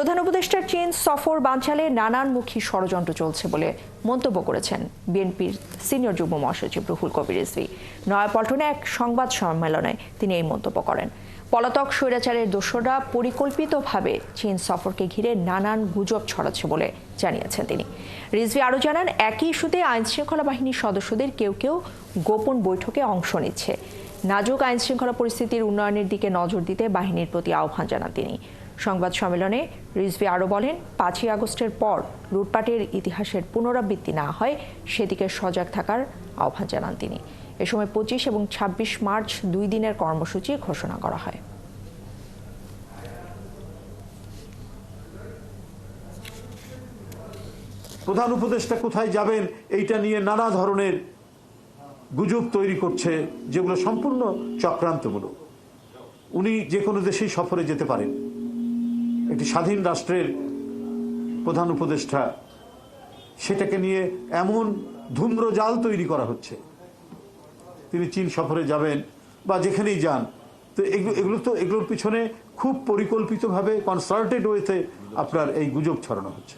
প্রধান উপদেষ্টার চীন সফর বানচালে নানানমুখী ষড়যন্ত্র চলছে বলে মন্তব্য করেছেন বিএনপির সিনিয়র যুগ্ম মহাসচিব রুহুল কবির রিজভী। নয়াপল্টনে এক সংবাদ সম্মেলনে তিনি এই মন্তব্য করেন। পলাতক স্বৈরাচারের দোসররা পরিকল্পিতভাবে চীন সফরকে ঘিরে নানান গুজব ছড়াচ্ছে বলে জানিয়েছেন তিনি। রিজভী আরও জানান, একই ইস্যুতে আইনশৃঙ্খলা বাহিনীর সদস্যদের কেউ কেউ গোপন বৈঠকে অংশ নিচ্ছে। নাজুক আইনশৃঙ্খলা পরিস্থিতির উন্নয়নের দিকে নজর দিতে বাহিনীর প্রতি আহ্বান জানান তিনি। সংবাদ সম্মেলনে রিজভী আরও বলেন, 5ই আগস্টের পর লুটপাটের ইতিহাসের পুনরাবৃত্তি না হয় সেদিকে সজাগ থাকার আহ্বান জানান তিনি। এ সময় 25 এবং 26 মার্চ 2 দিনের কর্মসূচি ঘোষণা করা হয়। প্রধান উপদেষ্টা কোথায় যাবেন এইটা নিয়ে নানা ধরনের গুজব তৈরি করছে, যেগুলো সম্পূর্ণ চক্রান্তমূলক। উনি যে কোনো দেশেই সফরে যেতে পারেন। একটি স্বাধীন রাষ্ট্রের প্রধান উপদেষ্টা, সেটাকে নিয়ে এমন ধূম্রজাল তৈরি করা হচ্ছে তিনি চীন সফরে যাবেন বা যেখানেই যান। তো এগুলোর পিছনে খুব পরিকল্পিতভাবে কনসার্টেড ওয়েতে আপনার এই গুজব ছড়ানো হচ্ছে।